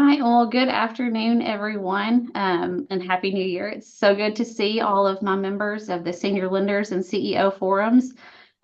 right. Well, good afternoon, everyone, and Happy New Year. It's so good to see all of my members of the Senior Lenders and CEO forums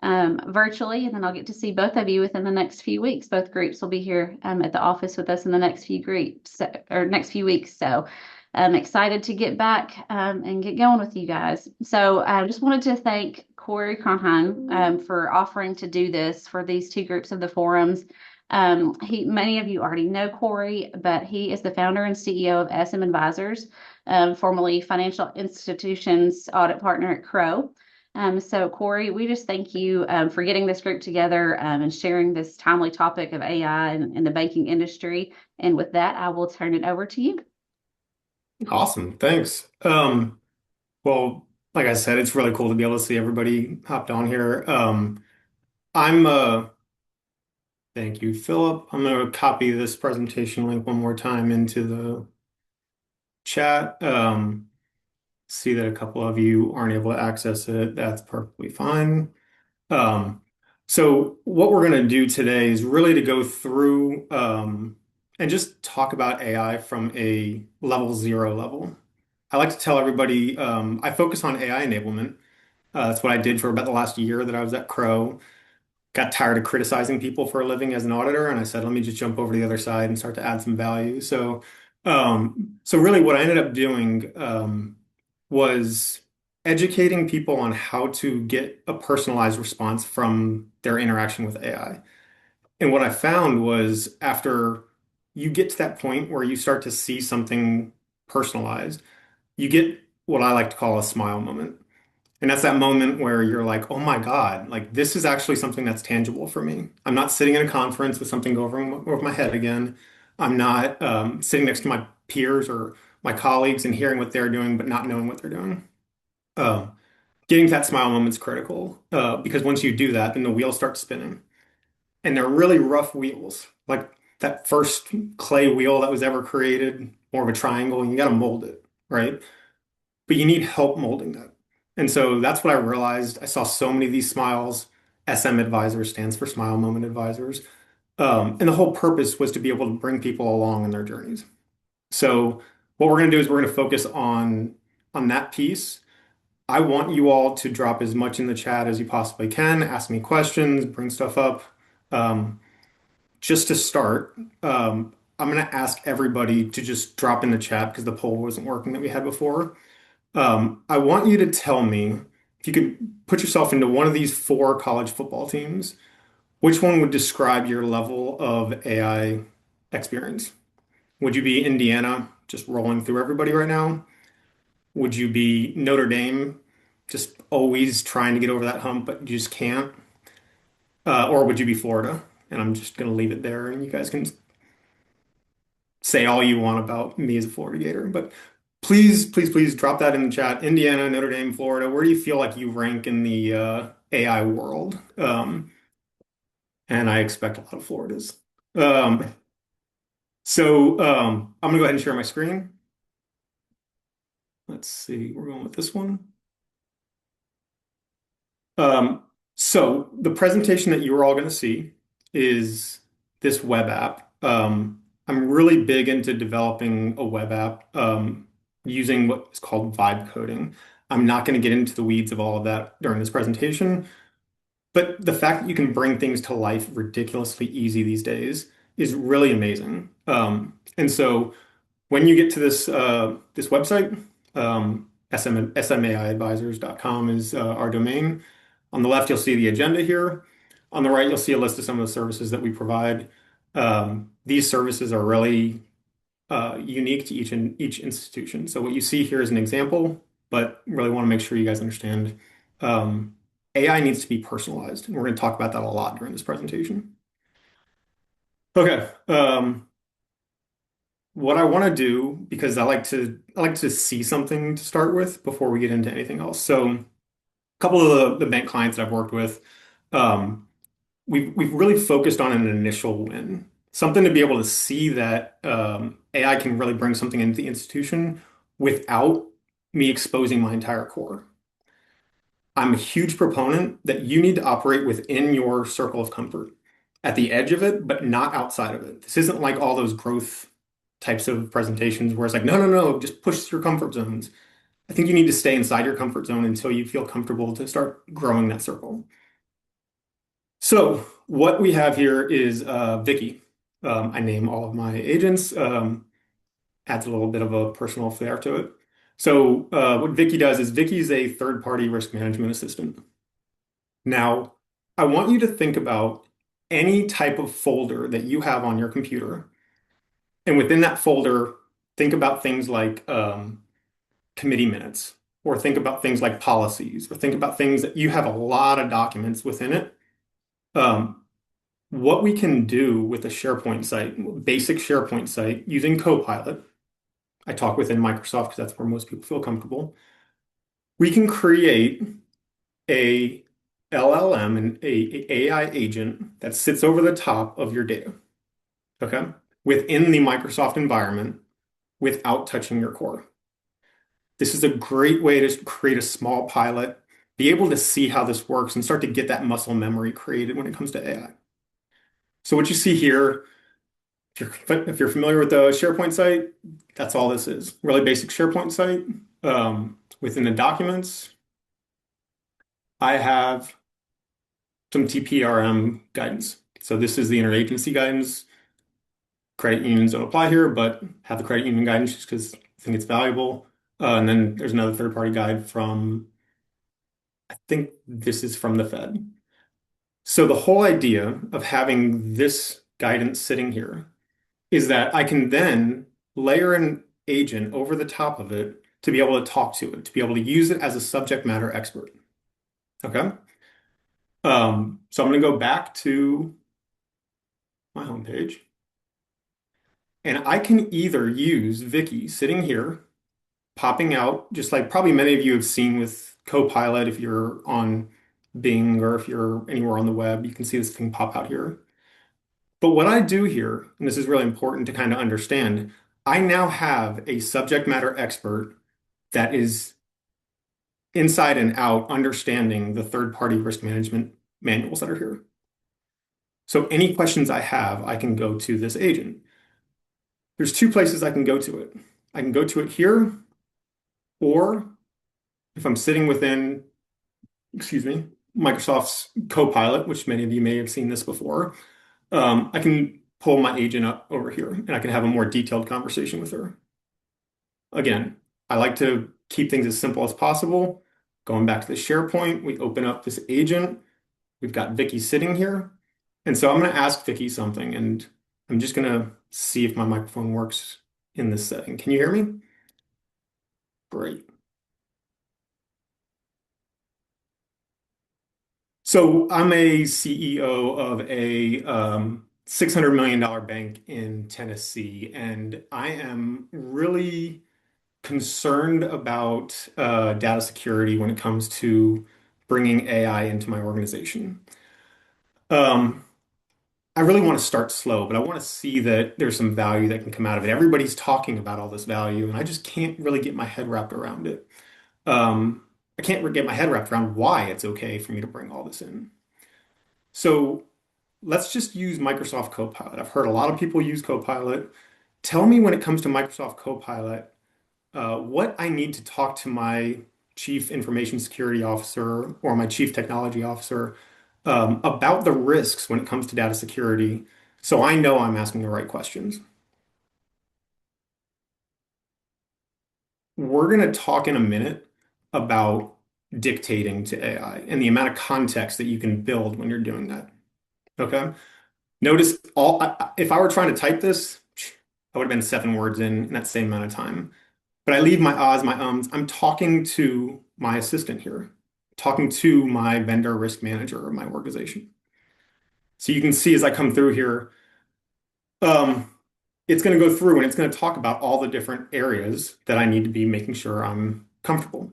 virtually, and then I'll get to see both of you within the next few weeks. Both groups will be here at the office with us in the next few groups or next few weeks. So I'm excited to get back and get going with you guys. So I just wanted to thank Cory Kronheim for offering to do this for these two groups of the forums. Many of you already know Cory, but he is the founder and CEO of SM Advisors, formerly Financial Institutions Audit Partner at Crow. So Cory, we just thank you for getting this group together and sharing this timely topic of AI in the banking industry. And with that, I will turn it over to you. Awesome. Thanks. Well, like I said, it's really cool to be able to see everybody hopped on here. I'm thank you, Philip. I'm gonna copy this presentation link one more time into the chat. See that a couple of you aren't able to access it. That's perfectly fine. Um, so what we're gonna do today is really to go through and just talk about AI from a level zero level. I like to tell everybody I focus on AI enablement. That's what I did for about the last year that I was at Crow. Got tired of criticizing people for a living as an auditor, and I said, let me just jump over to the other side and start to add some value. So really, what I ended up doing was educating people on how to get a personalized response from their interaction with AI. And what I found was after you get to that point where you start to see something personalized, you get what I like to call a smile moment. And that's that moment where you're like, oh my God, like this is actually something that's tangible for me. I'm not sitting in a conference with something over my head again. I'm not sitting next to my peers or my colleagues and hearing what they're doing, but not knowing what they're doing. Um, Getting to that smile moment's critical because once you do that, then the wheels start spinning. And they're really rough wheels, like that first clay wheel that was ever created, more of a triangle, and you got to mold it, right? But you need help molding that. And so that's what I realized. I saw so many of these smiles. SM Advisors stands for Smile Moment Advisors. And the whole purpose was to be able to bring people along in their journeys. So what we're going to do is we're going to focus on that piece. I want you all to drop as much in the chat as you possibly can, ask me questions, bring stuff up. Um, just to start, I'm going to ask everybody to just drop in the chat because the poll wasn't working that we had before. I want you to tell me if you could put yourself into one of these four college football teams, which one would describe your level of AI experience? Would you be Indiana, just rolling through everybody right now? Would you be Notre Dame, just always trying to get over that hump, but you just can't? Or would you be Florida? And I'm just going to leave it there, and you guys can say all you want about me as a Florida Gator, but please, please, please drop that in the chat. Indiana, Notre Dame, Florida, where do you feel like you rank in the AI world? And I expect a lot of Floridas. Um, I'm gonna go ahead and share my screen. Let's see, we're going with this one. Um, so the presentation that you're all going to see is this web app. I'm really big into developing a web app using what is called vibe coding. I'm not going to get into the weeds of all of that during this presentation, but the fact that you can bring things to life ridiculously easy these days is really amazing. And so when you get to this website, smaiadvisors.com is our domain. On the left, you'll see the agenda here. On the right, you'll see a list of some of the services that we provide. These services are really unique to each institution. So what you see here is an example, but really want to make sure you guys understand AI needs to be personalized, and we're going to talk about that a lot during this presentation. Okay. What I want to do, because I like to see something to start with before we get into anything else. So a couple of the bank clients that I've worked with, um, we've really focused on an initial win, something to be able to see that AI can really bring something into the institution without me exposing my entire core. I'm a huge proponent that you need to operate within your circle of comfort, at the edge of it, but not outside of it. This isn't like all those growth types of presentations where it's like, no, no, no, just push your comfort zones. I think you need to stay inside your comfort zone until you feel comfortable to start growing that circle. So what we have here is Vicky. I name all of my agents. Adds a little bit of a personal flair to it. So what Vicky does is Vicky's a third-party risk management assistant. Now, I want you to think about any type of folder that you have on your computer. And within that folder, think about things like committee minutes, or think about things like policies, or think about things that you have a lot of documents within it. Um, what we can do with a SharePoint site, basic SharePoint site using Copilot, I talk within Microsoft because that's where most people feel comfortable. We can create a LLM, a AI agent that sits over the top of your data, okay, within the Microsoft environment without touching your core. This is a great way to create a small pilot, be able to see how this works, and start to get that muscle memory created when it comes to AI. So what you see here, if you're familiar with the SharePoint site, that's all this is. Really basic SharePoint site. Within the documents, I have some TPRM guidance. So this is the interagency guidance. Credit unions don't apply here, but have the credit union guidance just because I think it's valuable. And then there's another third-party guide from, I think this is from the Fed. So the whole idea of having this guidance sitting here is that I can then layer an agent over the top of it to be able to talk to it, to be able to use it as a subject matter expert. Okay? So I'm going to go back to my homepage, and I can either use Vicky sitting here, popping out, just like probably many of you have seen with Copilot if you're on Bing or if you're anywhere on the web, you can see this thing pop out here. But what I do here, and this is really important to kind of understand, I now have a subject matter expert that is inside and out understanding the third-party risk management manuals that are here. So any questions I have, I can go to this agent. There's two places I can go to it. I can go to it here, or if I'm sitting within, excuse me, Microsoft's Copilot, which many of you may have seen this before, I can pull my agent up over here and I can have a more detailed conversation with her. Again, I like to keep things as simple as possible. Going back to the SharePoint, we open up this agent. We've got Vicky sitting here. And so I'm going to ask Vicky something, and I'm just going to see if my microphone works in this setting. Can you hear me? Great. So I'm a CEO of a $600 million bank in Tennessee, and I am really concerned about data security when it comes to bringing AI into my organization. Um, I really want to start slow, but I want to see that there's some value that can come out of it. Everybody's talking about all this value, and I just can't really get my head wrapped around it. I can't get my head wrapped around why it's okay for me to bring all this in. So let's just use Microsoft Copilot. I've heard a lot of people use Copilot. Tell me when it comes to Microsoft Copilot, what I need to talk to my chief information security officer or my chief technology officer about the risks when it comes to data security, so I know I'm asking the right questions. We're going to talk in a minute about dictating to AI and the amount of context that you can build when you're doing that. Okay. Notice if I were trying to type this, I would have been 7 words in that same amount of time. But I leave my ahs, my ums. I'm talking to my assistant here, talking to my vendor risk manager of my organization. So you can see as I come through here, um, it's going to go through and it's going to talk about all the different areas that I need to be making sure I'm comfortable.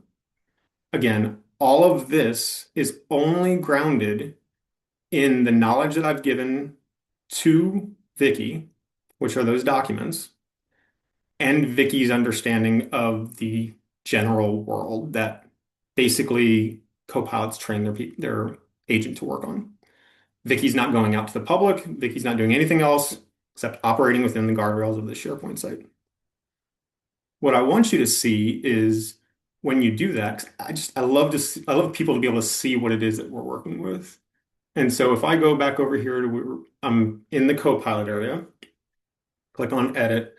Again, all of this is only grounded in the knowledge that I've given to Vicky, which are those documents, and Vicky's understanding of the general world that basically co-pilots train their agent to work on. Vicky's not going out to the public. Vicky's not doing anything else. except operating within the guardrails of the SharePoint site. What I want you to see is when you do that, 'cause I love I love people to be able to see what it is that we're working with. And so if I go back over here to where I'm in the Copilot area, click on edit,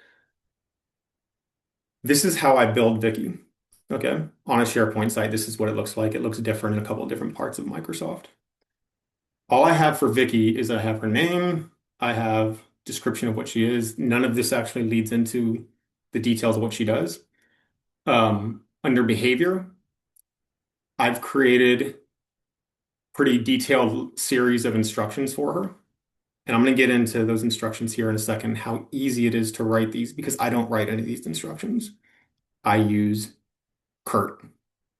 this is how I build Vicky. Okay. On a SharePoint site, this is what it looks like. It looks different in a couple of different parts of Microsoft. All I have for Vicky is I have her name, I have description of what she is. None of this actually leads into the details of what she does. Under behavior, I've created pretty detailed series of instructions for her. And I'm going to get into those instructions here in a second, how easy it is to write these because I don't write any of these instructions. I use Kurt.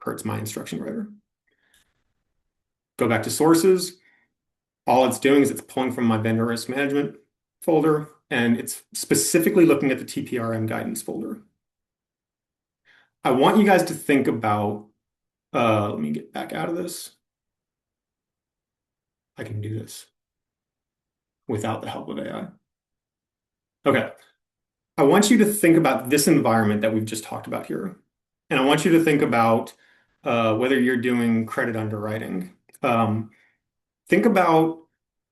Kurt's my instruction writer. Go back to sources. All it's doing is it's pulling from my vendor risk management folder, and it's specifically looking at the TPRM guidance folder. I want you guys to think about, let me get back out of this. I can do this without the help of AI. Okay. I want you to think about this environment that we've just talked about here. And I want you to think about whether you're doing credit underwriting. Think about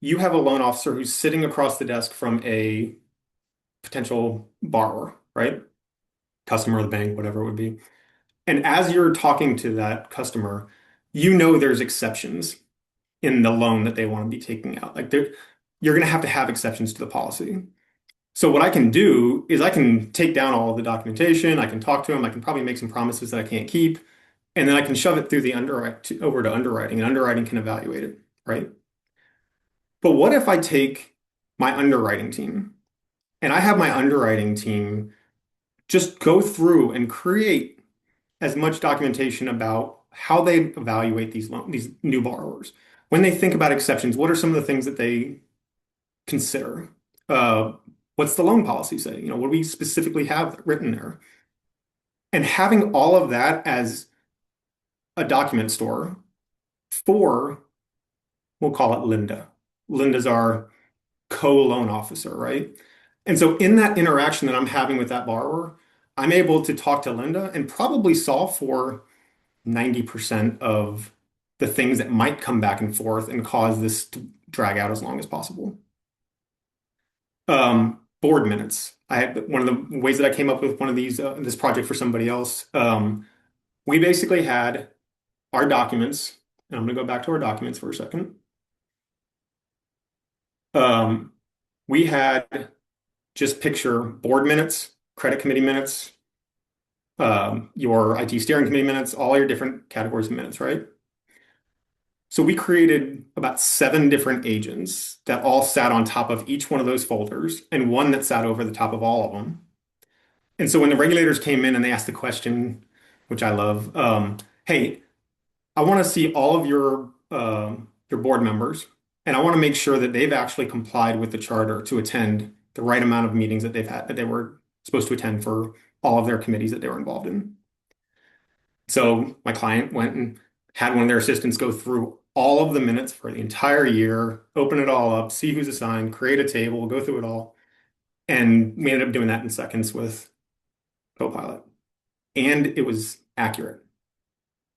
you have a loan officer who's sitting across the desk from a potential borrower, right? Customer of the bank, whatever it would be. And as you're talking to that customer, you know there's exceptions in the loan that they want to be taking out. Like you're going to have exceptions to the policy. So what I can do is I can take down all of the documentation, I can talk to them, I can probably make some promises that I can't keep, and then I can shove it through the over to underwriting, and underwriting can evaluate it, right? But what if I take my underwriting team and I have my underwriting team just go through and create as much documentation about how they evaluate these new borrowers. When they think about exceptions, what are some of the things that they consider? What's the loan policy say? You know, what do we specifically have written there? And having all of that as a document store for, we'll call it Linda. Linda's our co-loan officer, right? And so in that interaction that I'm having with that borrower, I'm able to talk to Linda and probably solve for 90% of the things that might come back and forth and cause this to drag out as long as possible. Board minutes. One of the ways that I came up with one of these, this project for somebody else. We basically had our documents, and I'm going to go back to our documents for a second. We had just picture board minutes, credit committee minutes, your IT steering committee minutes, all your different categories of minutes, right? So we created about 7 different agents that all sat on top of each one of those folders and one that sat over the top of all of them. And so when the regulators came in and they asked the question, which I love, hey, I want to see all of your board members, and I want to make sure that they've actually complied with the charter to attend the right amount of meetings that they were supposed to attend for all of their committees that they were involved in. So my client went and had one of their assistants go through all of the minutes for the entire year, open it all up, see who's assigned, create a table, go through it all. And we ended up doing that in seconds with Copilot. And it was accurate.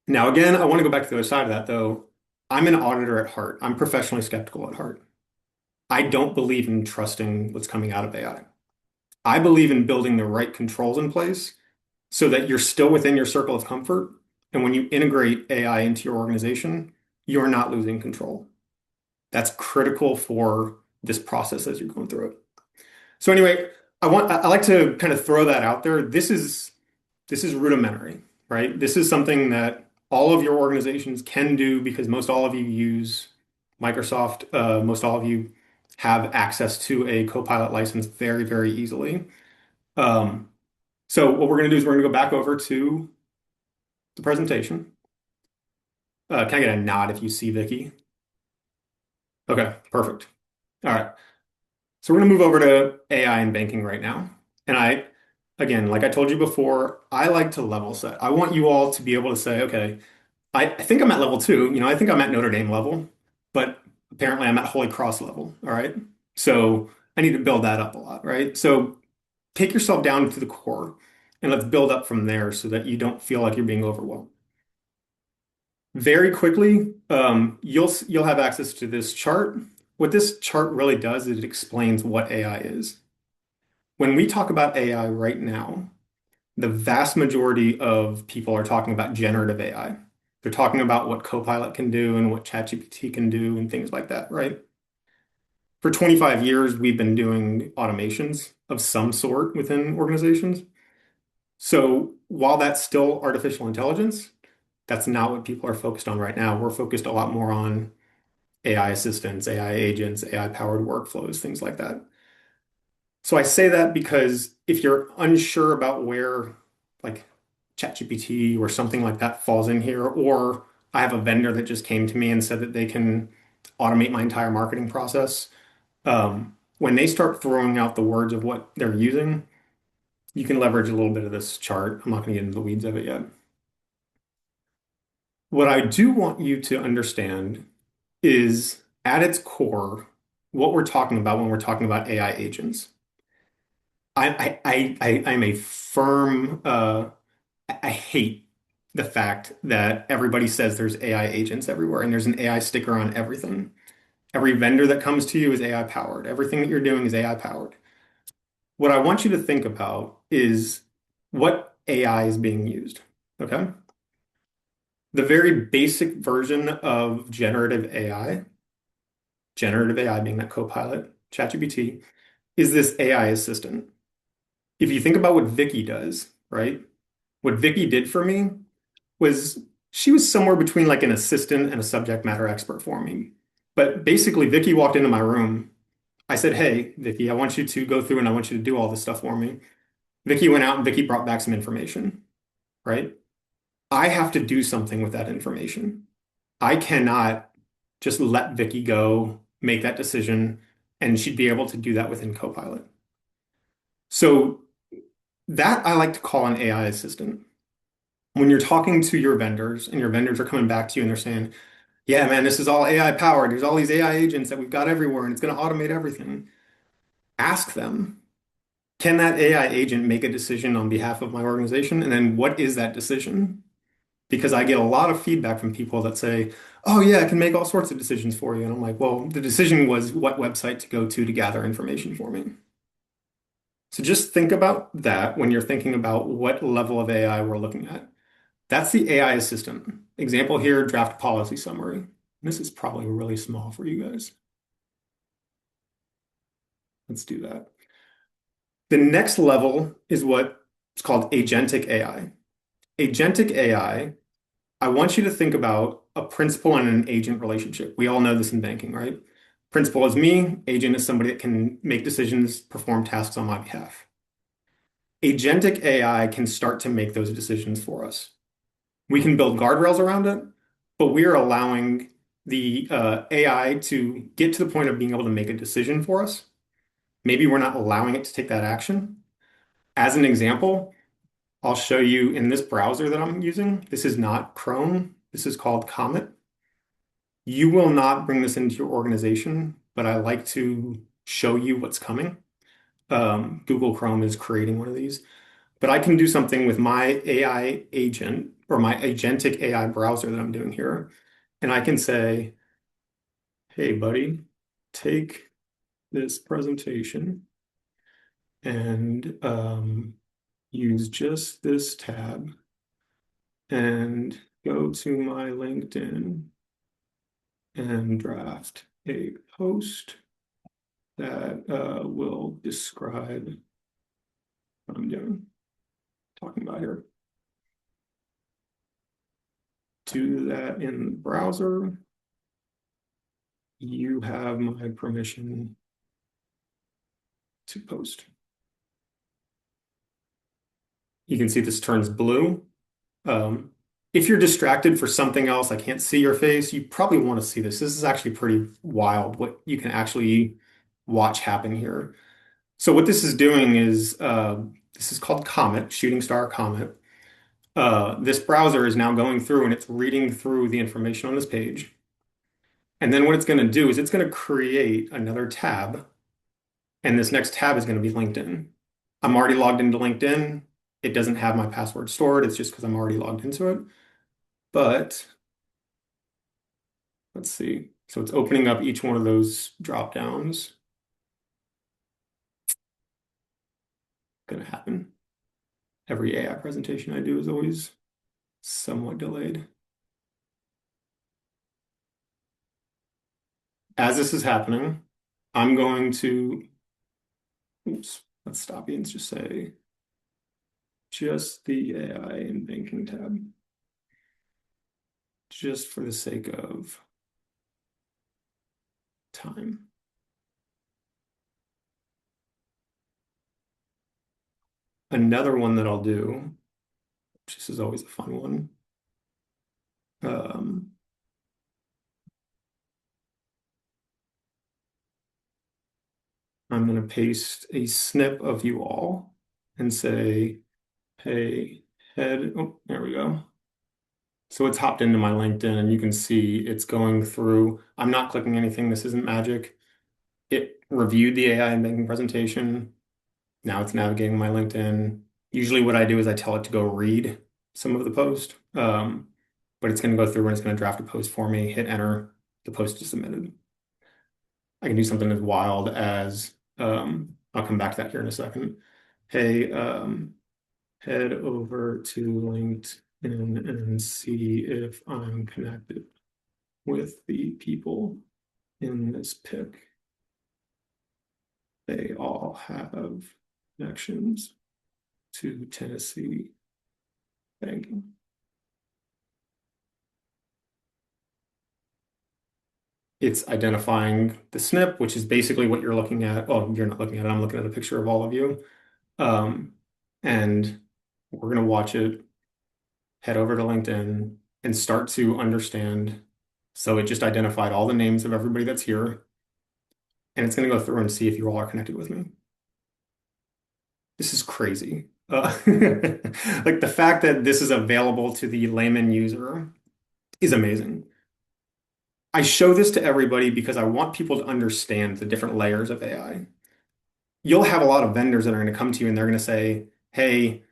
Now, again, I want to go back to the other side of that, though. I'm an auditor at heart. I'm professionally skeptical at heart. I don't believe in trusting what's coming out of AI. I believe in building the right controls in place so that you're still within your circle of comfort. And when you integrate AI into your organization, you're not losing control. That's critical for this process as you're going through it. So anyway, I like to kind of throw that out there. This is rudimentary, right? This is something that all of your organizations can do because most all of you use Microsoft. Most all of you have access to a Copilot license very, very easily. So what we're going to do is we're going to go back over to the presentation. Can I get a nod if you see Vicky? Okay, perfect. All right. So we're going to move over to AI and banking right now. And again, like I told you before, I like to level set. I want you all to be able to say, okay, I think I'm at level 2. You know, I think I'm at Notre Dame level, but apparently I'm at Holy Cross level. All right. So I need to build that up a lot, right? So take yourself down to the core and let's build up from there so that you don't feel like you're being overwhelmed. Very quickly, you'll have access to this chart. What this chart really does is it explains what AI is. When we talk about AI right now, the vast majority of people are talking about generative AI. They're talking about what Copilot can do and what ChatGPT can do and things like that, right? For 25 years, we've been doing automations of some sort within organizations. So while that's still artificial intelligence, that's not what people are focused on right now. We're focused a lot more on AI assistants, AI agents, AI powered workflows, things like that. So I say that because if you're unsure about where like ChatGPT or something like that falls in here, or I have a vendor that just came to me and said that they can automate my entire marketing process, when they start throwing out the words of what they're using, you can leverage a little bit of this chart. I'm not going to get into the weeds of it yet. What I do want you to understand is at its core, what we're talking about when we're talking about AI agents. I'm a firm, I hate the fact that everybody says there's AI agents everywhere and there's an AI sticker on everything. Every vendor that comes to you is AI powered. Everything that you're doing is AI powered. What I want you to think about is what AI is being used. Okay. The very basic version of generative AI being that Copilot, ChatGPT, is this AI assistant. If you think about what Vicky does, right? What Vicky did for me was she was somewhere between like an assistant and a subject matter expert for me. But basically, Vicky walked into my room. I said, "Hey, Vicky, I want you to go through and I want you to do all this stuff for me." Vicky went out and Vicky brought back some information, right? I have to do something with that information. I cannot just let Vicky go, make that decision, and she'd be able to do that within Copilot. So that I like to call an AI assistant. When you're talking to your vendors and your vendors are coming back to you and they're saying, yeah, man, this is all AI powered. There's all these AI agents that we've got everywhere and it's going to automate everything. Ask them, can that AI agent make a decision on behalf of my organization? And then what is that decision? Because I get a lot of feedback from people that say, oh, yeah, I can make all sorts of decisions for you. And I'm like, well, the decision was what website to go to gather information for me. So just think about that when you're thinking about what level of AI we're looking at. That's the AI assistant. Example here, draft policy summary. This is probably really small for you guys. Let's do that. The next level is what is called agentic AI. Agentic AI, I want you to think about a principal and an agent relationship. We all know this in banking, right? Principal is me, agent is somebody that can make decisions, perform tasks on my behalf. Agentic AI can start to make those decisions for us. We can build guardrails around it, but we are allowing the AI to get to the point of being able to make a decision for us. Maybe we're not allowing it to take that action. As an example, I'll show you in this browser that I'm using. This is not Chrome. This is called Comet. You will not bring this into your organization, but I like to show you what's coming. Google Chrome is creating one of these. But I can do something with my AI agent or my agentic AI browser that I'm doing here. And I can say, hey, buddy, take this presentation and use just this tab and go to my LinkedIn and draft a post that will describe what I'm doing, talking about here. Do that in the browser. You have my permission to post. You can see this turns blue. If you're distracted for something else, I can't see your face, you probably want to see this. This is actually pretty wild what you can actually watch happen here. So what this is doing is, this is called Comet, Shooting Star Comet. This browser is now going through and it's reading through the information on this page. And then what it's going to do is it's going to create another tab And this next tab is going to be LinkedIn. I'm already logged into LinkedIn. It doesn't have my password stored. It's just because I'm already logged into it. But let's see. So it's opening up each one of those drop downs. Going to happen. Every AI presentation I do is always somewhat delayed. As this is happening, I'm going to, oops, let's stop and just say just the AI and banking tab, just for the sake of time. Another one that I'll do, which this is always a fun one. Um, I'm going to paste a snip of you all and say, hey, head, oh, there we go. So it's hopped into my LinkedIn and you can see it's going through. I'm not clicking anything. This isn't magic. It reviewed the AI and banking presentation. Now it's navigating my LinkedIn. Usually what I do is I tell it to go read some of the post. But it's going to go through and it's going to draft a post for me, hit enter, the post is submitted. I can do something as wild as, I'll come back to that here in a second. Hey, head over to LinkedIn and see if I'm connected with the people in this pic. They all have connections to Tennessee banking. It's identifying the SNP, which is basically what you're looking at. Oh, you're not looking at it. I'm looking at a picture of all of you. Um, and we're going to watch it, head over to LinkedIn, and start to understand. So it just identified all the names of everybody that's here, and it's going to go through and see if you all are connected with me. This is crazy. Like the fact that this is available to the layman user is amazing. I show this to everybody because I want people to understand the different layers of AI. You'll have a lot of vendors that are going to come to you and they're going to say, hey,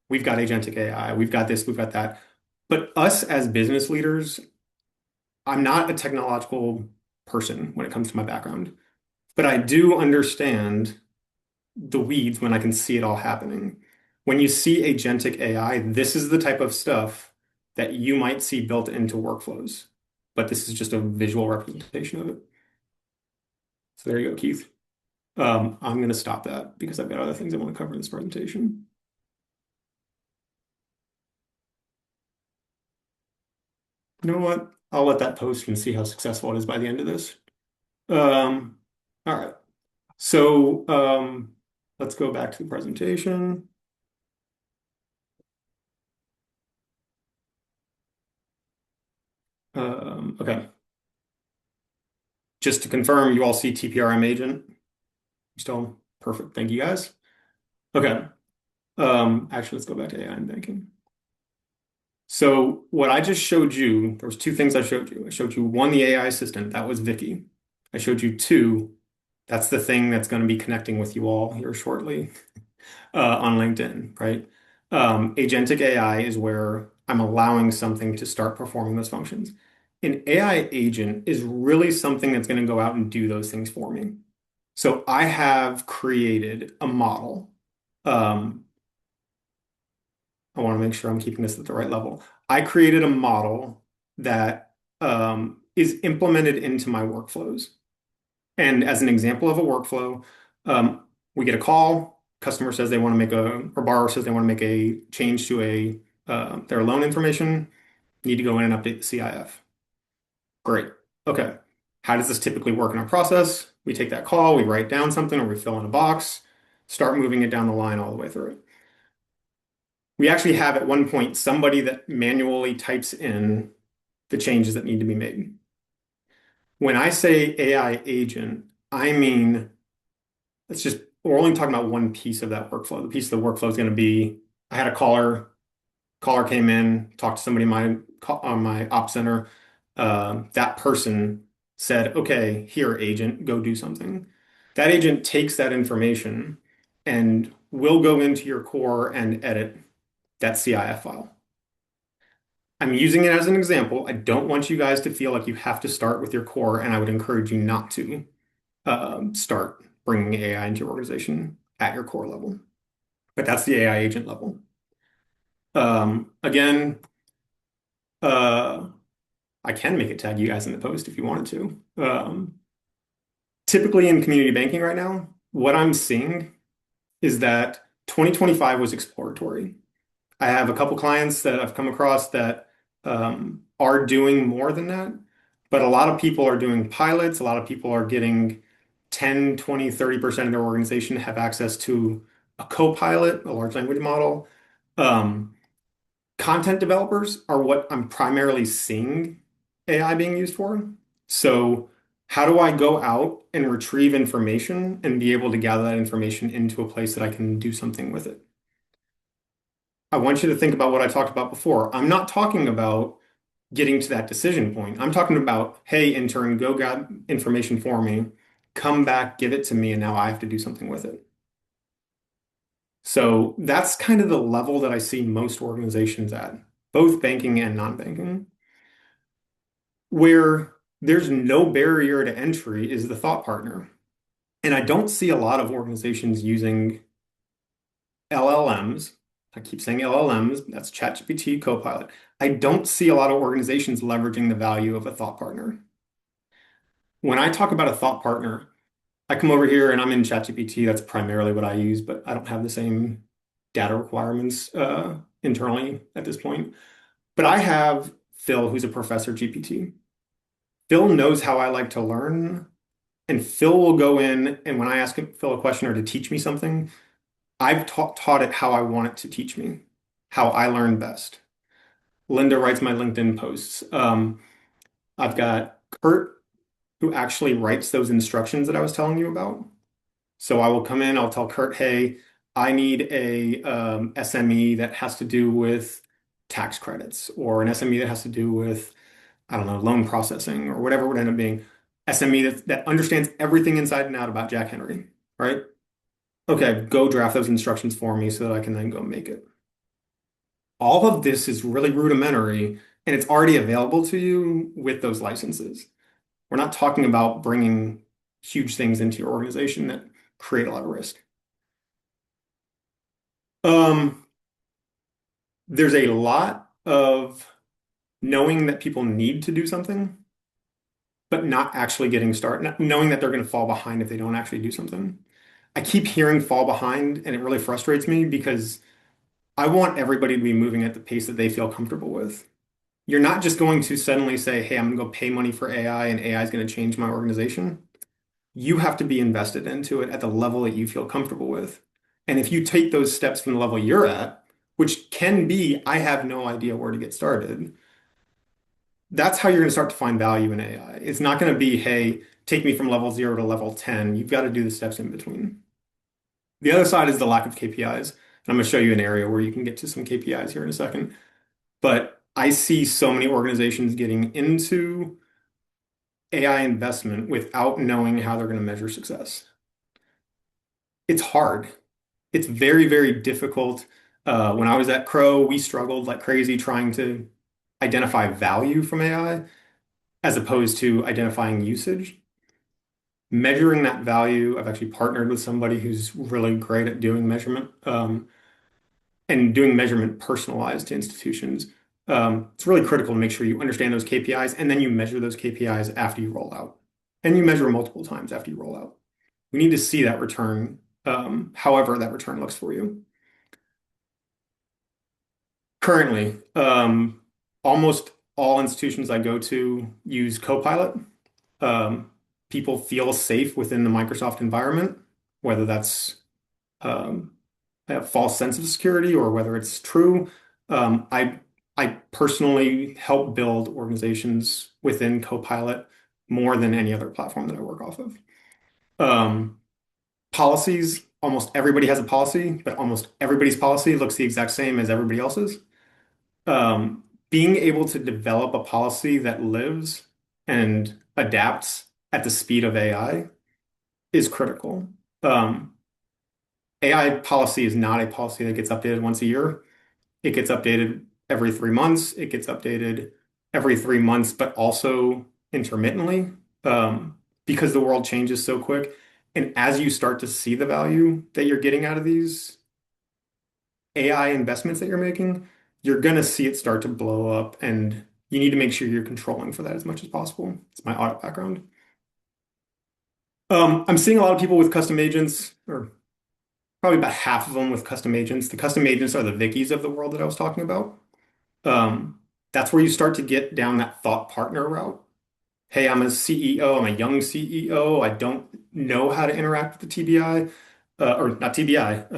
we've got agentic AI, we've got this, we've got that. But us as business leaders, I'm not a technological person when it comes to my background, but I do understand the weeds when I can see it all happening. When you see agentic AI, this is the type of stuff that you might see built into workflows, but this is just a visual representation of it. So there you go, Keith. I'm going to stop that because I've got other things I want to cover in this presentation. You know what? I'll let that post and see how successful it is by the end of this. All right. So let's go back to the presentation. Okay. Just to confirm, you all see TPRM agent. Still perfect. Thank you guys. Okay. Actually, let's go back to AI and banking. So what I just showed you, there was two things I showed you. I showed you one, the AI assistant. That was Vicky. I showed you two. That's the thing that's going to be connecting with you all here shortly on LinkedIn, right? Agentic AI is where I'm allowing something to start performing those functions. An AI agent is really something that's going to go out and do those things for me. So I have created a model. Um, I want to make sure I'm keeping this at the right level. I created a model that is implemented into my workflows. And as an example of a workflow, we get a call, customer says they want to make or borrower says they want to make a change to their loan information, need to go in and update the CIF. Great. Okay. How does this typically work in our process? We take that call, we write down something, or we fill in a box, start moving it down the line all the way through it. We actually have at one point somebody that manually types in the changes that need to be made. When I say AI agent, I mean, we're only talking about one piece of that workflow. The piece of the workflow is going to be, I had a caller came in, talked to somebody on my op center. That person said, okay, here, agent, go do something. That agent takes that information and will go into your core and edit that CIF file. I'm using it as an example. I don't want you guys to feel like you have to start with your core, and I would encourage you not to start bringing AI into your organization at your core level. But that's the AI agent level. Again, uh, I can make it tag you guys in the post if you wanted to. Typically in community banking right now, what I'm seeing is that 2025 was exploratory. I have a couple clients that I've come across that are doing more than that, but a lot of people are doing pilots. A lot of people are getting 10, 20, 30% of their organization have access to a co-pilot, a large language model. Um, Content developers are what I'm primarily seeing AI being used for. So, how do I go out and retrieve information and be able to gather that information into a place that I can do something with it? I want you to think about what I talked about before. I'm not talking about getting to that decision point. I'm talking about, hey, intern, go get information for me, come back, give it to me, and now I have to do something with it. So that's kind of the level that I see most organizations at, both banking and non-banking, where there's no barrier to entry is the thought partner. And I don't see a lot of organizations using LLMs. I keep saying LLMs, that's ChatGPT, Copilot. I don't see a lot of organizations leveraging the value of a thought partner. When I talk about a thought partner, I come over here and I'm in ChatGPT. That's primarily what I use, but I don't have the same data requirements internally at this point. But I have Phil, who's a professor GPT. Phil knows how I like to learn, and Phil will go in, and when I ask Phil a question or to teach me something, I've taught it how I want it to teach me, how I learn best. Linda writes my LinkedIn posts. I've got Kurt, who actually writes those instructions that I was telling you about. So I will come in, I'll tell Kurt, hey, I need a SME that has to do with tax credits, or an SME that has to do with, I don't know, loan processing, or whatever it would end up being. SME that understands everything inside and out about Jack Henry, right? Okay, go draft those instructions for me so that I can then go make it. All of this is really rudimentary and it's already available to you with those licenses. We're not talking about bringing huge things into your organization that create a lot of risk. Um, there's a lot of knowing that people need to do something, but not actually getting started, knowing that they're going to fall behind if they don't actually do something. I keep hearing fall behind, and it really frustrates me because I want everybody to be moving at the pace that they feel comfortable with. You're not just going to suddenly say, hey, I'm going to go pay money for AI and AI is going to change my organization. You have to be invested into it at the level that you feel comfortable with. And if you take those steps from the level you're at, which can be, I have no idea where to get started, that's how you're going to start to find value in AI. It's not going to be, hey, take me from level 0 to level 10. You've got to do the steps in between. The other side is the lack of KPIs. And I'm going to show you an area where you can get to some KPIs here in a second. But I see so many organizations getting into AI investment without knowing how they're going to measure success. It's hard. It's very, very difficult. When I was at Crow, we struggled like crazy trying to identify value from AI as opposed to identifying usage. Measuring that value, I've actually partnered with somebody who's really great at doing measurement and doing measurement personalized to institutions. It's really critical to make sure you understand those KPIs and then you measure those KPIs after you roll out. And you measure multiple times after you roll out. We need to see that return, however that return looks for you. Currently, almost all institutions I go to use Copilot. Um, People feel safe within the Microsoft environment, whether that's um, a false sense of security or whether it's true. I personally help build organizations within Copilot more than any other platform that I work off of. Um, Policies, almost everybody has a policy, but almost everybody's policy looks the exact same as everybody else's. Being able to develop a policy that lives and adapts at the speed of AI is critical. Um, AI policy is not a policy that gets updated once a year. It gets updated every 3 months. It gets updated every 3 months, but also intermittently, because the world changes so quick. And as you start to see the value that you're getting out of these AI investments that you're making, you're going to see it start to blow up. And you need to make sure you're controlling for that as much as possible. It's my audit background. I'm seeing a lot of people with custom agents, or probably about half of them with custom agents. The custom agents are the Vickies of the world that I was talking about. That's where you start to get down that thought partner route. Hey, I'm a CEO, I'm a young CEO. I don't know how to interact with the TBI, or not TBI,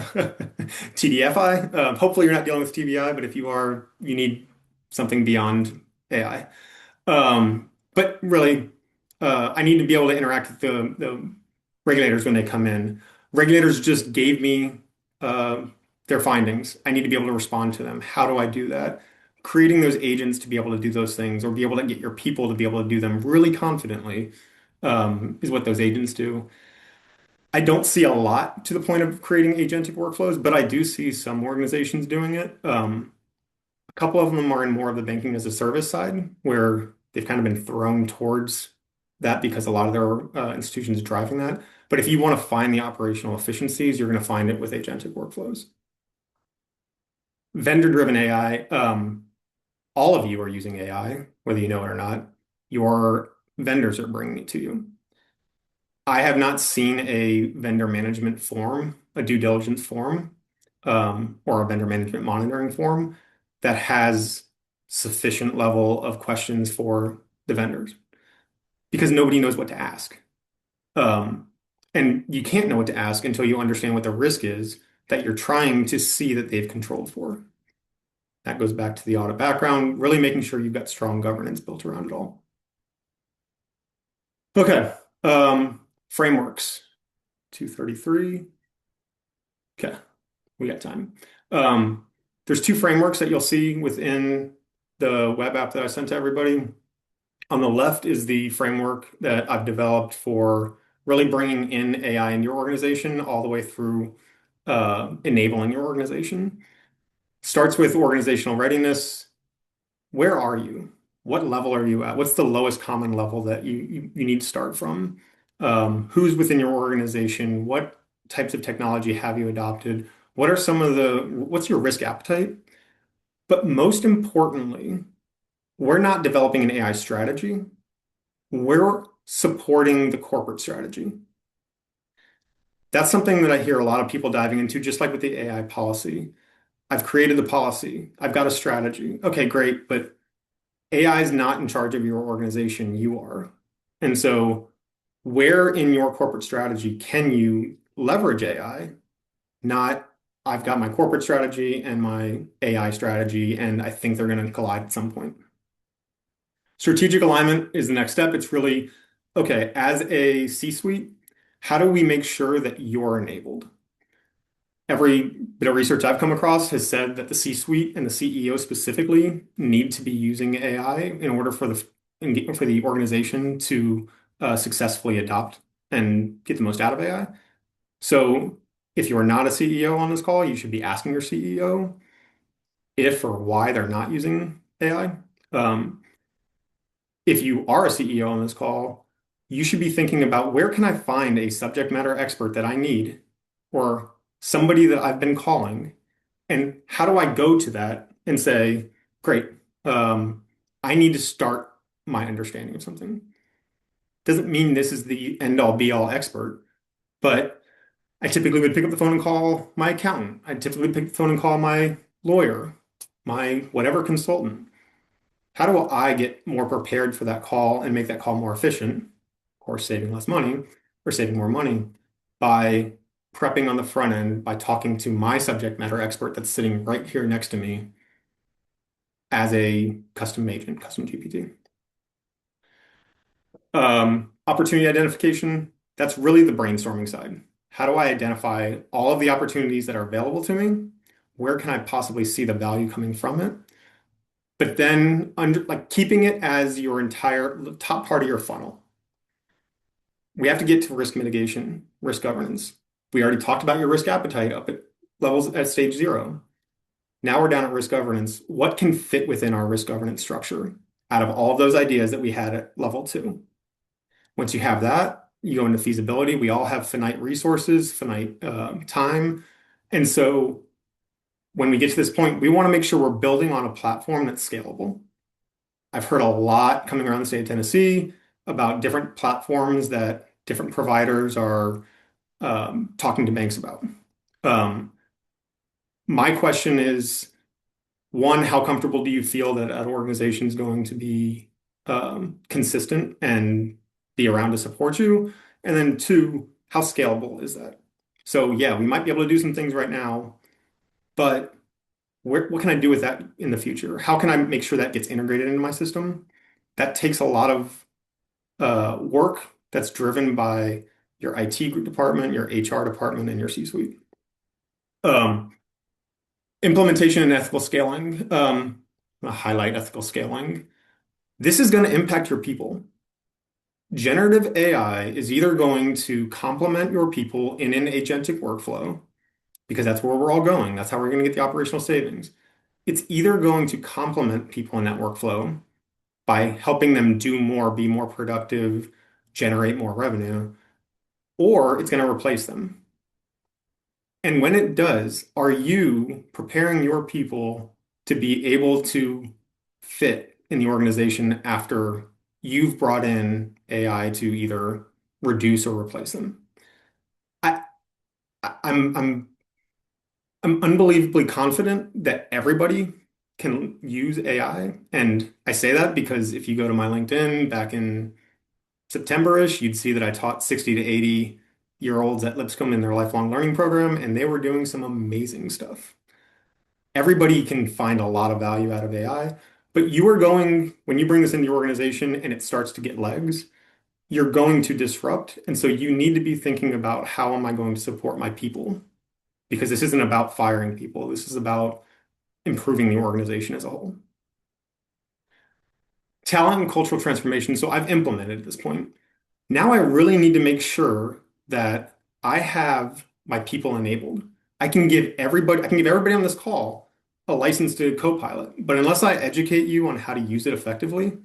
TDFI. Hopefully, you're not dealing with TBI, but if you are, you need something beyond AI. But really, I need to be able to interact with the regulators when they come in. Regulators just gave me uh, their findings. I need to be able to respond to them. How do I do that? Creating those agents to be able to do those things or be able to get your people to be able to do them really confidently is what those agents do. I don't see a lot to the point of creating agentic workflows, but I do see some organizations doing it. A couple of them are in more of the banking as a service side, where they've kind of been thrown towards that because a lot of their institutions are driving that. But if you want to find the operational efficiencies, you're going to find it with agentic workflows. Vendor-driven AI, all of you are using AI, whether you know it or not. Your vendors are bringing it to you. I have not seen a vendor management form, a due diligence form, or a vendor management monitoring form that has sufficient level of questions for the vendors because nobody knows what to ask. Um, and you can't know what to ask until you understand what the risk is that you're trying to see that they've controlled for. That goes back to the audit background, really making sure you've got strong governance built around it all. Okay. Frameworks. 233. Okay, we got time. Um, there's two frameworks that you'll see within the web app that I sent to everybody. On the left is the framework that I've developed for really bringing in AI in your organization all the way through enabling your organization. Starts with organizational readiness. Where are you? What level are you at? What's the lowest common level that you need to start from? Who's within your organization? What types of technology have you adopted? What's your risk appetite? But most importantly, we're not developing an AI strategy. We're supporting the corporate strategy. That's something that I hear a lot of people diving into, just like with the AI policy. I've created the policy. I've got a strategy. Okay, great, but AI is not in charge of your organization, you are. And so, where in your corporate strategy can you leverage AI? Not, I've got my corporate strategy and my AI strategy, and I think they're going to collide at some point. Strategic alignment is the next step. It's really, okay, as a C-suite, how do we make sure that you're enabled? Every bit of research I've come across has said that the C-suite and the CEO specifically need to be using AI in order for the organization to successfully adopt and get the most out of AI. So if you're not a CEO on this call, you should be asking your CEO if or why they're not using AI. If you are a CEO on this call, you should be thinking about where can I find a subject matter expert that I need or somebody that I've been calling, and how do I go to that and say, great, I need to start my understanding of something. Doesn't mean this is the end all be all expert, but I typically would pick up the phone and call my accountant. I typically pick up the phone and call my lawyer, my whatever consultant. How do I get more prepared for that call and make that call more efficient? Of course, saving less money or saving more money by prepping on the front end, by talking to my subject matter expert that's sitting right here next to me as a custom agent, custom GPT. Opportunity identification, that's really the brainstorming side. How do I identify all of the opportunities that are available to me? Where can I possibly see the value coming from it? But then under like keeping it as your entire top part of your funnel. we have to get to risk mitigation, risk governance. We already talked about your risk appetite up at levels at stage 0. Now we're down at risk governance. What can fit within our risk governance structure out of all of those ideas that we had at level 2? Once you have that, you go into feasibility. We all have finite resources, finite time. And so when we get to this point, we want to make sure we're building on a platform that's scalable. I've heard a lot coming around the state of Tennessee about different platforms that different providers are talking to banks about. Um, my question is, one, how comfortable do you feel that an organization is going to be consistent and be around to support you? And then two, how scalable is that? So yeah, we might be able to do some things right now, but what can I do with that in the future? How can I make sure that gets integrated into my system? That takes a lot of work that's driven by your IT group department, your HR department, and your C-suite. Um, Implementation and ethical scaling. I'm gonna highlight ethical scaling. This is going to impact your people. Generative AI is either going to complement your people in an agentic workflow, because that's where we're all going. That's how we're going to get the operational savings. It's either going to complement people in that workflow by helping them do more, be more productive, generate more revenue, or it's going to replace them. And when it does, are you preparing your people to be able to fit in the organization after you've brought in AI to either reduce or replace them? I, I'm unbelievably confident that everybody can use AI. And I say that because if you go to my LinkedIn back in September-ish, you'd see that I taught 60 to 80-year-olds at Lipscomb in their lifelong learning program, and they were doing some amazing stuff. Everybody can find a lot of value out of AI, but you are going, when you bring this into your organization and it starts to get legs, you're going to disrupt. And so you need to be thinking about how am I going to support my people? Because this isn't about firing people. This is about improving the organization as a whole. Talent and cultural transformation. So I've implemented at this point. Now I really need to make sure that I have my people enabled. I can give everybody on this call a license to Copilot, but unless I educate you on how to use it effectively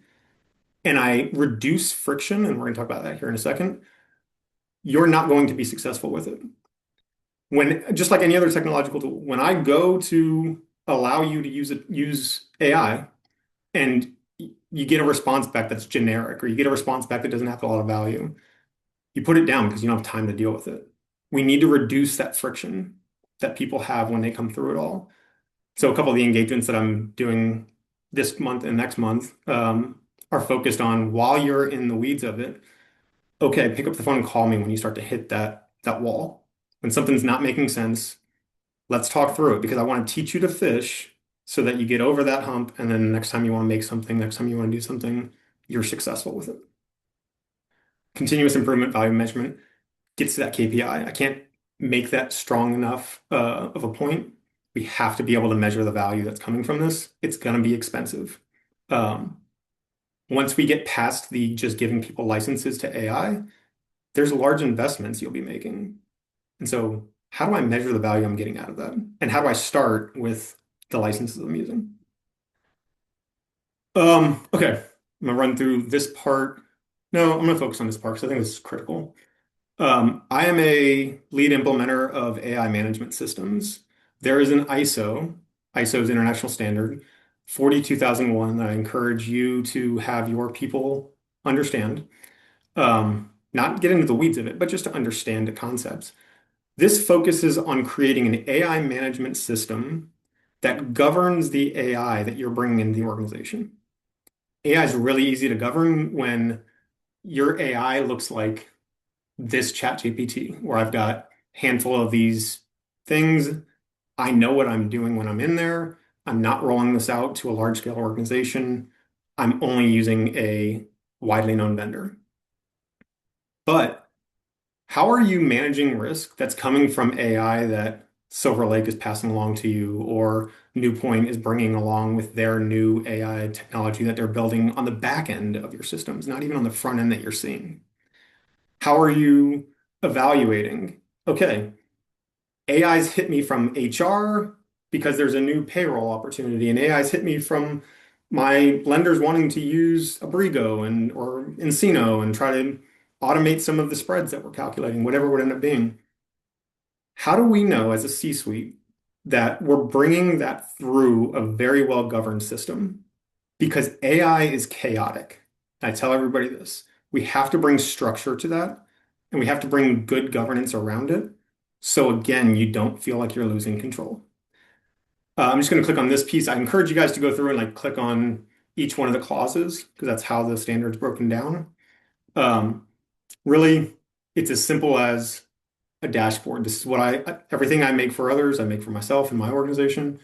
and I reduce friction, and we're going to talk about that here in a second, you're not going to be successful with it. When, just like any other technological tool, when I go to allow you to use AI and you get a response back that's generic, or you get a response back that doesn't have a lot of value, you put it down because you don't have time to deal with it. We need to reduce that friction that people have when they come through it all. So a couple of the engagements that I'm doing this month and next month are focused on while you're in the weeds of it. Okay, pick up the phone and call me when you start to hit that wall. When something's not making sense, let's talk through it because I want to teach you to fish so that you get over that hump, and then next time you want to make something, next time you want to do something, you're successful with it. Continuous improvement value measurement gets to that KPI. I can't make that strong enough of a point. We have to be able to measure the value that's coming from this. It's going to be expensive. Um, Once we get past the just giving people licenses to AI, there's large investments you'll be making. And so, how do I measure the value I'm getting out of that? And how do I start with the licenses I'm using? Okay, I'm gonna run through this part. No, I'm gonna focus on this part because I think this is critical. I am a lead implementer of AI management systems. There is an ISO's international standard, 42001, that I encourage you to have your people understand. Not get into the weeds of it, but just to understand the concepts. This focuses on creating an AI management system that governs the AI that you're bringing into the organization. AI is really easy to govern when your AI looks like this chat GPT, where I've got a handful of these things. I know what I'm doing when I'm in there. I'm not rolling this out to a large scale organization. I'm only using a widely known vendor. But how are you managing risk that's coming from AI that Silver Lake is passing along to you, or NewPoint is bringing along with their new AI technology that they're building on the back end of your systems, not even on the front end that you're seeing? How are you evaluating? Okay, AI's hit me from HR because there's a new payroll opportunity, and AI's hit me from my lenders wanting to use Abrigo and or Encino and try to automate some of the spreads that we're calculating, whatever it would end up being. How do we know as a C-suite that we're bringing that through a very well-governed system? Because AI is chaotic. I tell everybody this. We have to bring structure to that, and we have to bring good governance around it. So again, you don't feel like you're losing control. I'm just going to click on this piece. I encourage you guys to go through and like click on each one of the clauses because that's how the standard's broken down. Um, Really, it's as simple as a dashboard. This is what everything I make for others, I make for myself and my organization.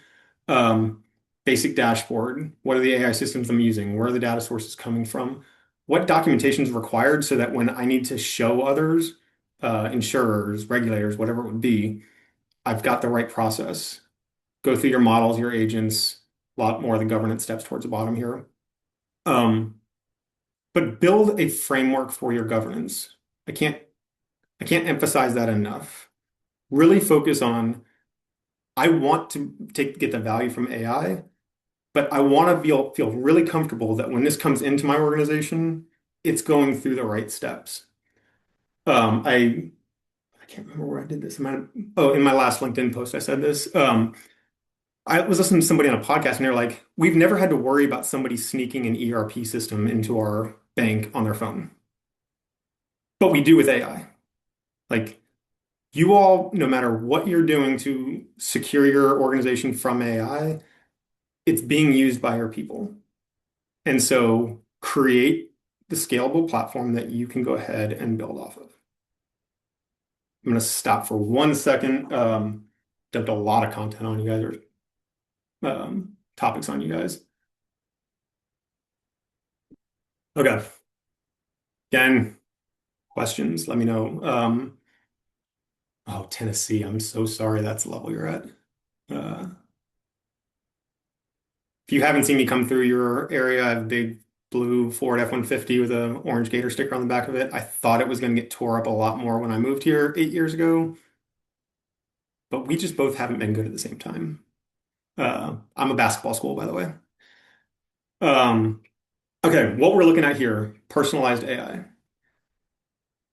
Um, Basic dashboard. What are the AI systems I'm using? Where are the data sources coming from? What documentation is required so that when I need to show others, insurers, regulators, whatever it would be, I've got the right process. Go through your models, your agents, a lot more of the governance steps towards the bottom here. Um, but build a framework for your governance. I can't I can't emphasize that enough. Really focus on I want to get the value from AI, but I want to feel really comfortable that when this comes into my organization, it's going through the right steps. I can't remember where I did this. Oh, in my last LinkedIn post, I said this. I was listening to somebody on a podcast and they're like, we've never had to worry about somebody sneaking an ERP system into our bank on their phone, but we do with AI. Like you all, no matter what you're doing to secure your organization from AI, it's being used by your people. And so create the scalable platform that you can go ahead and build off of. I'm going to stop for 1 second. Dumped a lot of content on you guys or topics on you guys. Okay. Again, questions, let me know. Oh, Tennessee, I'm so sorry that's the level you're at. Uh, if you haven't seen me come through your area, I have a big blue Ford F-150 with an orange gator sticker on the back of it. I thought it was going to get tore up a lot more when I moved here 8 years ago, but we just both haven't been good at the same time. I'm a basketball school, by the way. Um, okay, what we're looking at here, personalized AI.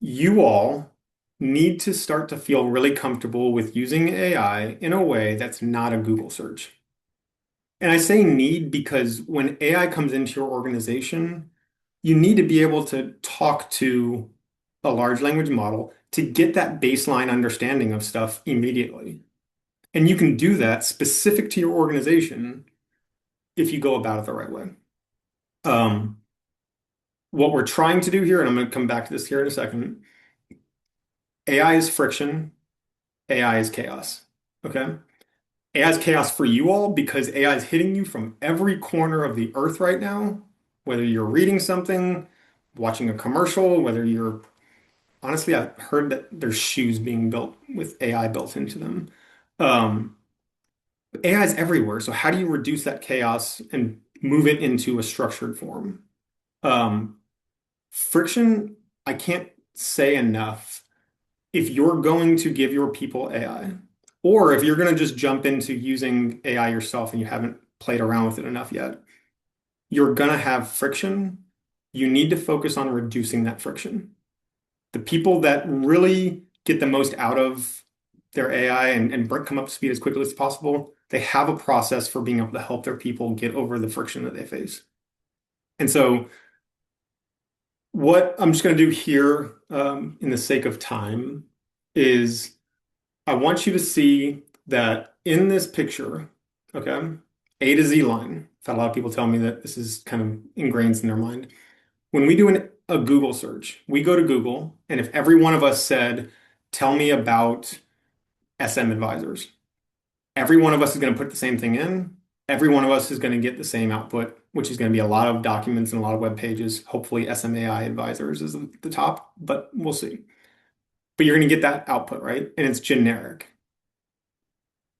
You all need to start to feel really comfortable with using AI in a way that's not a Google search. And I say need because when AI comes into your organization, you need to be able to talk to a large language model to get that baseline understanding of stuff immediately. And you can do that specific to your organization if you go about it the right way. Um, what we're trying to do here, and I'm going to come back to this here in a second, AI is friction, AI is chaos. Okay? AI is chaos for you all because AI is hitting you from every corner of the earth right now, whether you're reading something, watching a commercial, whether you're honestly, I've heard that there's shoes being built with AI built into them. Um, AI is everywhere. So how do you reduce that chaos and move it into a structured form? Um, Friction, I can't say enough. If you're going to give your people AI, or if you're going to just jump into using AI yourself and you haven't played around with it enough yet, you're going to have friction. You need to focus on reducing that friction. The people that really get the most out of their AI and come up to speed as quickly as possible, they have a process for being able to help their people get over the friction that they face. And so what I'm just going to do here, in the sake of time, is I want you to see that in this picture, okay, A to Z line. I've had a lot of people tell me that this is kind of ingrained in their mind. When we do a Google search, we go to Google, and if every one of us said, tell me about SM advisors, every one of us is going to put the same thing in. Every one of us is going to get the same output, which is going to be a lot of documents and a lot of web pages. Hopefully, SMAI advisors is at the top, but we'll see. But you're going to get that output, right? And it's generic.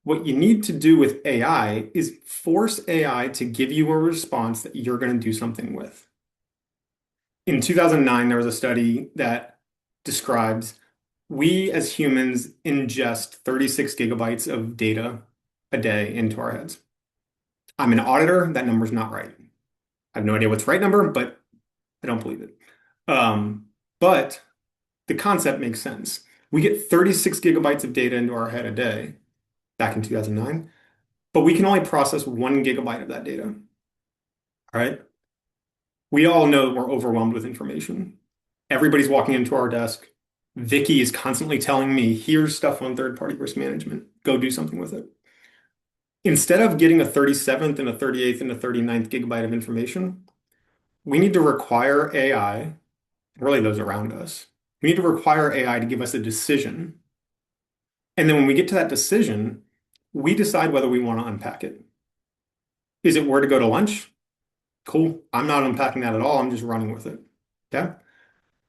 What you need to do with AI is force AI to give you a response that you're going to do something with. In 2009, there was a study that describes we as humans ingest 36 gigabytes of data a day into our heads. I'm an auditor. That number's not right. I have no idea what's the right number, but I don't believe it. Um, but the concept makes sense. We get 36 gigabytes of data into our head a day back in 2009, but we can only process 1 gigabyte of that data. All right. We all know that we're overwhelmed with information. Everybody's walking into our desk. Vicky is constantly telling me, here's stuff on third-party risk management. Go do something with it. Instead of getting a 37th and a 38th and a 39th gigabyte of information, we need to require AI, really those around us, we need to require AI to give us a decision. And then when we get to that decision, we decide whether we want to unpack it. Is it where to go to lunch? Cool. I'm not unpacking that at all. I'm just running with it. Okay.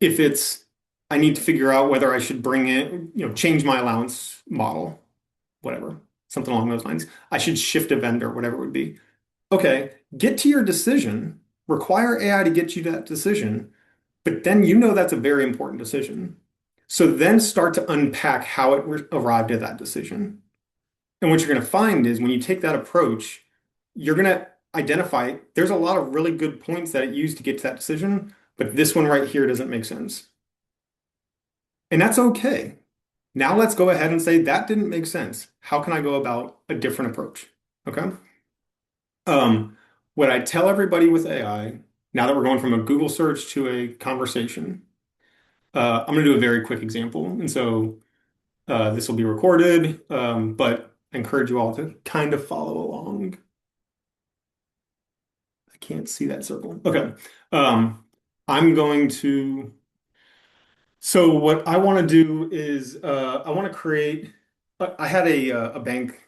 If it's, I need to figure out whether I should bring in, change my allowance model, whatever, something along those lines. I should shift a vendor, whatever it would be. Okay, get to your decision, require AI to get you to that decision, but then that's a very important decision. So then start to unpack how it arrived at that decision. And what you're going to find is when you take that approach, you're going to identify there's a lot of really good points that it used to get to that decision, but this one right here doesn't make sense. And that's okay. Now let's go ahead and say that didn't make sense. How can I go about a different approach? Okay. What I tell everybody with AI, now that we're going from a Google search to a conversation, I'm going to do a very quick example. And so this will be recorded, but I encourage you all to kind of follow along. I can't see that circle. Okay. I'm going to. So what I want to do is I want to create. I had a bank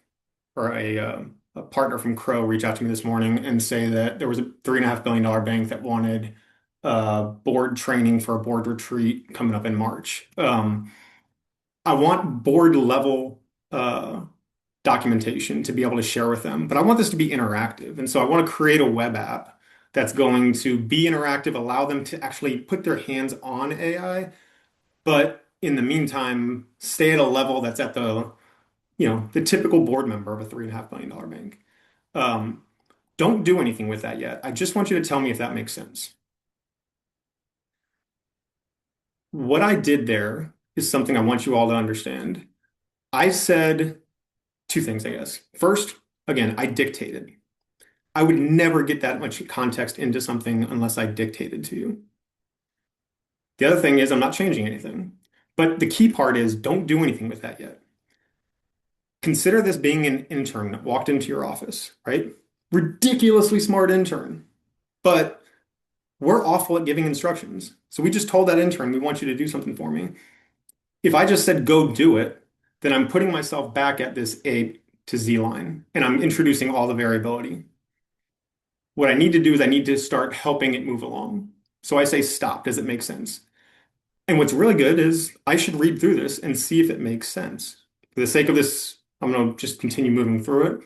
or a partner from Crow reach out to me this morning and say that there was a $3.5 billion bank that wanted board training for a board retreat coming up in March. I want board level documentation to be able to share with them, but I want this to be interactive. And so I want to create a web app that's going to be interactive, allow them to actually put their hands on AI, but in the meantime, stay at a level that's at the typical board member of a $3.5 billion bank. Don't do anything with that yet. I just want you to tell me if that makes sense. What I did there is something I want you all to understand. I said two things, I guess. First, again, I dictated. I would never get that much context into something unless I dictated to you. The other thing is I'm not changing anything. But the key part is don't do anything with that yet. Consider this being an intern that walked into your office, right? Ridiculously smart intern, but we're awful at giving instructions. So we just told that intern, we want you to do something for me. If I just said, go do it, then I'm putting myself back at this A to Z line and I'm introducing all the variability. What I need to do is I need to start helping it move along. So I say, stop. Does it make sense? And what's really good is I should read through this and see if it makes sense. For the sake of this, I'm going to just continue moving through it,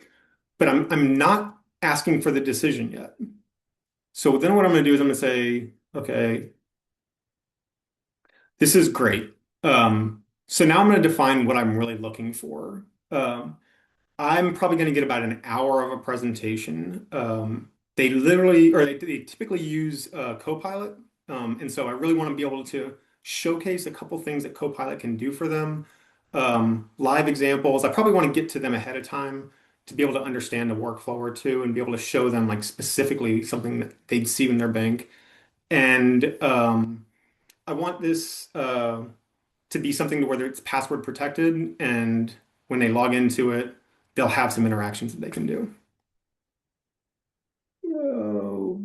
but I'm not asking for the decision yet. So then what I'm going to do is I'm going to say, okay, this is great. So now I'm going to define what I'm really looking for. I'm probably going to get about an hour of a presentation. They literally, or they typically use Copilot. And so I really want to be able to showcase a couple things that Copilot can do for them. Live examples. I probably want to get to them ahead of time to be able to understand a workflow or two and be able to show them like specifically something that they'd see in their bank. And I want this to be something to where it's password protected, and when they log into it, they'll have some interactions that they can do. Oh,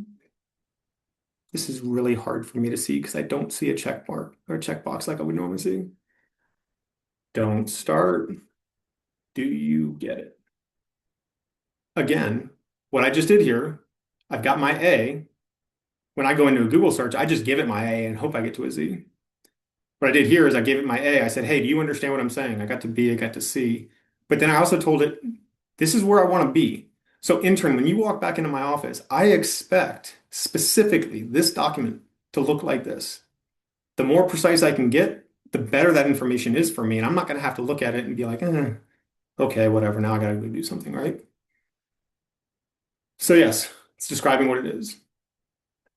this is really hard for me to see because I don't see a check mark or a checkbox like I would normally see. Don't start. Do you get it? Again, what I just did here, I've got my A. When I go into a Google search, I just give it my A and hope I get to a Z. What I did here is I gave it my A. I said, hey, do you understand what I'm saying? I got to B, I got to C. But then I also told it, this is where I want to be. So intern, when you walk back into my office, I expect specifically this document to look like this. The more precise I can get, the better that information is for me. And I'm not going to have to look at it and be like, okay, whatever. Now I got to go do something, right? So yes, it's describing what it is.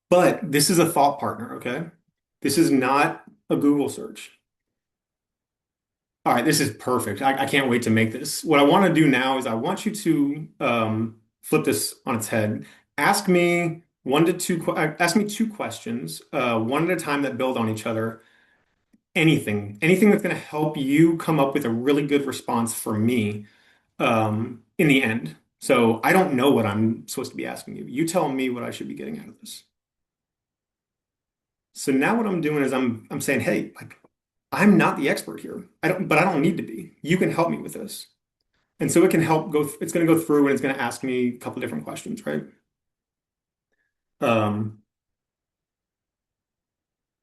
But this is a thought partner, okay? This is not a Google search. All right, this is perfect. I can't wait to make this. What I want to do now is I want you to flip this on its head. Ask me ask me two questions, one at a time that build on each other. Anything that's going to help you come up with a really good response for me in the end. So I don't know what I'm supposed to be asking you. You tell me what I should be getting out of this. So now what I'm doing is I'm saying, hey, like I'm not the expert here. But I don't need to be. You can help me with this. And so it can help it's going to go through and it's going to ask me a couple different questions, right? Um,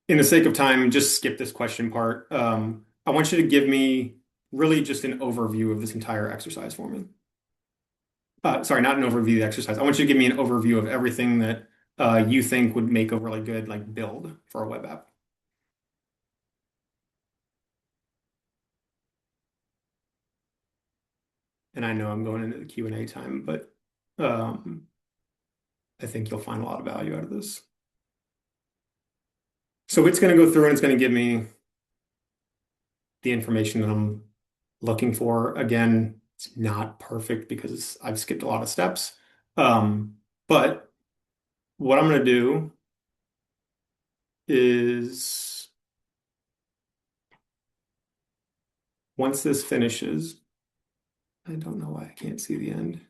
in the sake of time, just skip this question part. I want you to give me really just an overview of this entire exercise for me. Sorry, not an overview of the exercise. I want you to give me an overview of everything that you think would make a really good like build for a web app. And I know I'm going into the Q&A time, but um, I think you'll find a lot of value out of this. So it's going to go through and it's going to give me the information that I'm looking for. Again, it's not perfect because I've skipped a lot of steps. But what I'm going to do is once this finishes, I don't know why I can't see the end.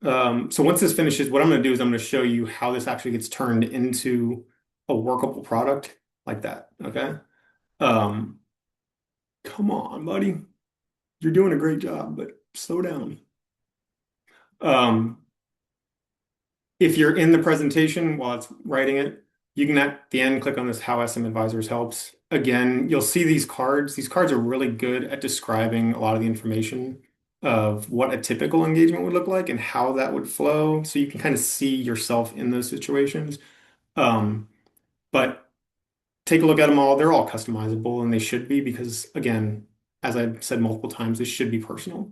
So once this finishes, what I'm going to do is I'm going to show you how this actually gets turned into a workable product like that. Okay. Um, come on, buddy. You're doing a great job, but slow down. Um, if you're in the presentation while it's writing it, you can at the end click on this How SM Advisors Helps. Again, you'll see these cards. These cards are really good at describing a lot of the information of what a typical engagement would look like and how that would flow. So you can kind of see yourself in those situations. Um, but take a look at them all. They're all customizable and they should be because, again, as I've said multiple times, this should be personal.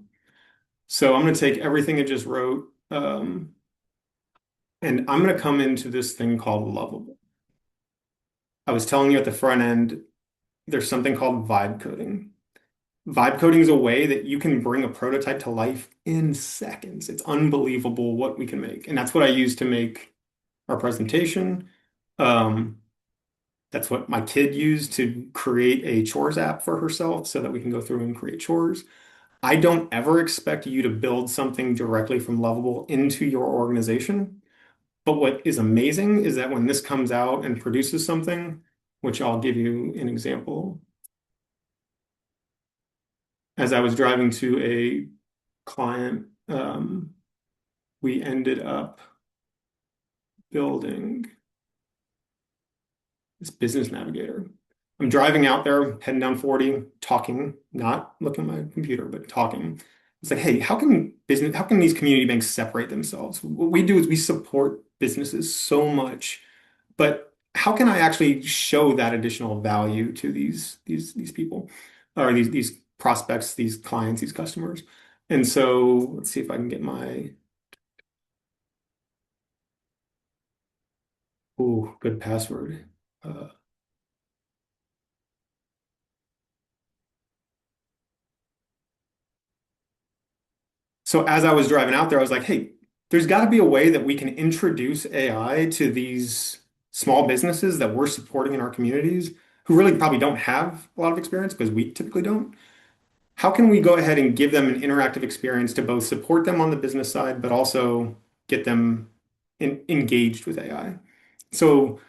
So I'm going to take everything I just wrote. And I'm going to come into this thing called lovable. I was telling you at the front end, there's something called vibe coding. Vibe coding is a way that you can bring a prototype to life in seconds. It's unbelievable what we can make. And that's what I use to make our presentation. Um, that's what my kid used to create a chores app for herself so that we can go through and create chores. I don't ever expect you to build something directly from Lovable into your organization. But what is amazing is that when this comes out and produces something, which I'll give you an example. As I was driving to a client, we ended up building this business navigator. I'm driving out there, heading down 40, talking, not looking at my computer, but talking. It's like, hey, how can these community banks separate themselves? What we do is we support businesses so much, but how can I actually show that additional value to these people or these prospects, these clients, these customers? And so let's see if I can get my good password. Uh, So as I was driving out there, I was like, hey, there's got to be a way that we can introduce AI to these small businesses that we're supporting in our communities who really probably don't have a lot of experience because we typically don't. How can we go ahead and give them an interactive experience to both support them on the business side, but also get them engaged with AI? So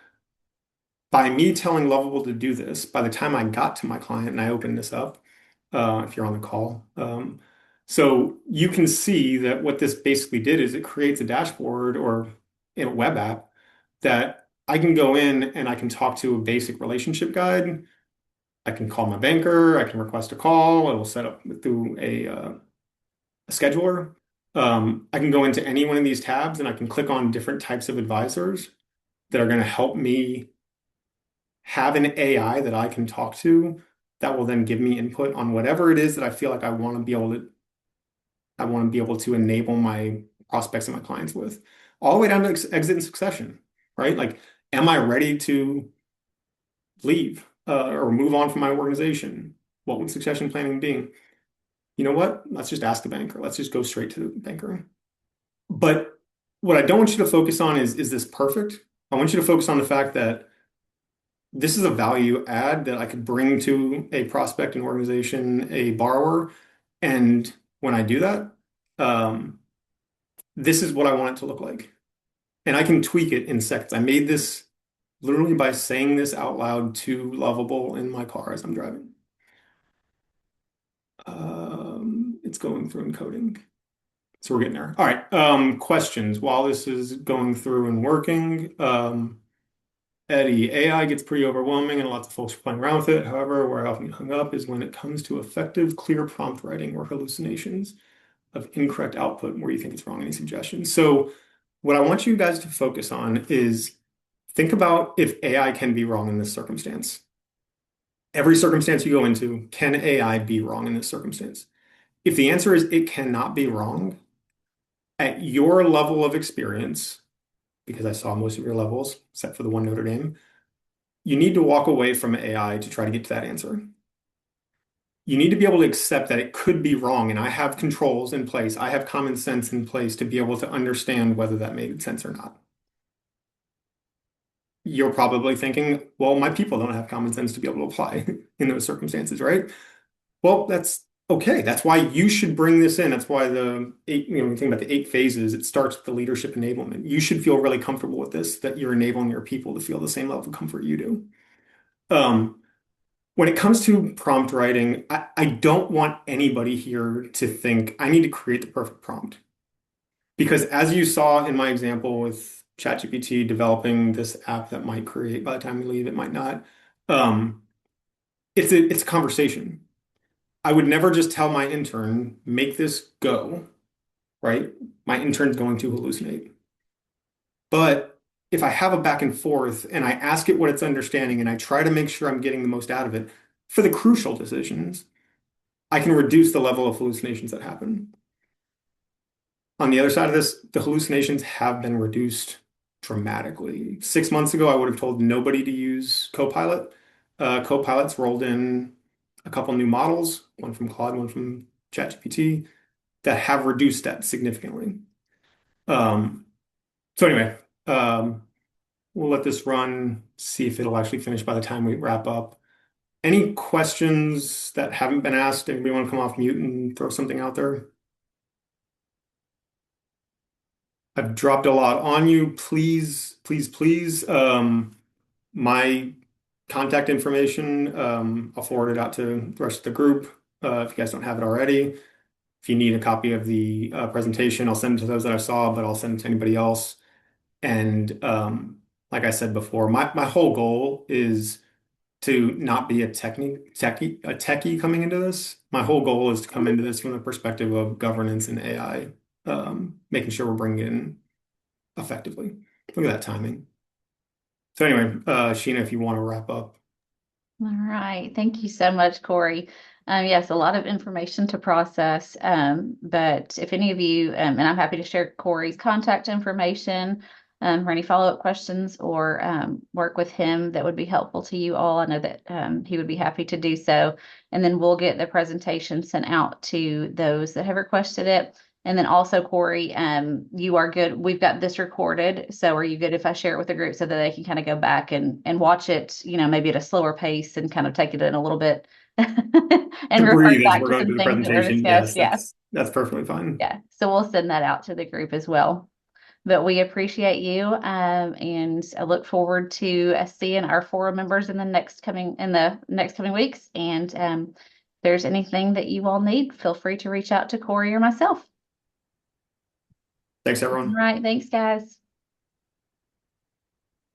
by me telling Lovable to do this, by the time I got to my client and I opened this up, if you're on the call. So you can see that what this basically did is it creates a dashboard or in a web app that I can go in and I can talk to a basic relationship guide. I can call my banker. I can request a call. It'll set up through a scheduler. I can go into any one of these tabs and I can click on different types of advisors that are going to help me have an AI that I can talk to that will then give me input on whatever it is that I feel like I want to be able to enable my prospects and my clients with, all the way down to exit and succession, right? Like, am I ready to leave or move on from my organization? What would succession planning be? You know what? Let's just ask the banker. Let's just go straight to the banker. But what I don't want you to focus on is this perfect? I want you to focus on the fact that this is a value add that I could bring to a prospect, an organization, a borrower. And when I do that, um, this is what I want it to look like. And I can tweak it in seconds. I made this literally by saying this out loud to Lovable in my car as I'm driving. It's going through encoding. So we're getting there. All right. Questions while this is going through and working. Eddie, AI gets pretty overwhelming and lots of folks are playing around with it. However, where I often get hung up is when it comes to effective, clear prompt writing or hallucinations of incorrect output where you think it's wrong. Any suggestions? So what I want you guys to focus on is think about if AI can be wrong in this circumstance. Every circumstance you go into, can AI be wrong in this circumstance? If the answer is it cannot be wrong, at your level of experience, because I saw most of your levels, except for the one Notre Dame, you need to walk away from AI to try to get to that answer. You need to be able to accept that it could be wrong, and I have controls in place. I have common sense in place to be able to understand whether that made sense or not. You're probably thinking, well, my people don't have common sense to be able to apply in those circumstances, right? Well, that's okay. That's why you should bring this in. That's why the eight, when you think about the 8 phases, it starts with the leadership enablement. You should feel really comfortable with this, that you're enabling your people to feel the same level of comfort you do. When it comes to prompt writing, I don't want anybody here to think I need to create the perfect prompt. Because as you saw in my example with ChatGPT developing this app that might create by the time we leave, it might not. Um, it's a conversation. I would never just tell my intern, make this go, right? My intern's going to hallucinate. But if I have a back and forth and I ask it what it's understanding and I try to make sure I'm getting the most out of it for the crucial decisions, I can reduce the level of hallucinations that happen. On the other side of this, the hallucinations have been reduced dramatically. 6 months ago, I would have told nobody to use Copilot. Copilot's rolled in a couple new models, one from Claude, one from ChatGPT, that have reduced that significantly. Um, so anyway, we'll let this run, see if it'll actually finish by the time we wrap up. Any questions that haven't been asked? Anybody want to come off mute and throw something out there? I've dropped a lot on you. Please, please, please. My contact information, I'll forward it out to the rest of the group if you guys don't have it already. If you need a copy of the presentation, I'll send it to those that I saw, but I'll send it to anybody else. And like I said before, my whole goal is to not be a techie coming into this. My whole goal is to come into this from the perspective of governance and AI, making sure we're bringing it in effectively. Look at that timing. So anyway, Sheena, if you want to wrap up. All right. Thank you so much, Cory. Yes, a lot of information to process. But if any of you, and I'm happy to share Cory's contact information for any follow-up questions or work with him that would be helpful to you all. I know that he would be happy to do so. And then we'll get the presentation sent out to those that have requested it. And then also, Cory, you are good. We've got this recorded. So are you good if I share it with the group so that they can kind of go back and watch it, maybe at a slower pace and kind of take it in a little bit and To refer breathe as back we're to going some through the things that were presentation, discussed? yes, Yeah. that's perfectly fine. Yeah. So we'll send that out to the group as well. But we appreciate you, and I look forward to seeing our forum members in the next coming weeks. And if there's anything that you all need, feel free to reach out to Cory or myself. Thanks, All everyone. right. Thanks, guys.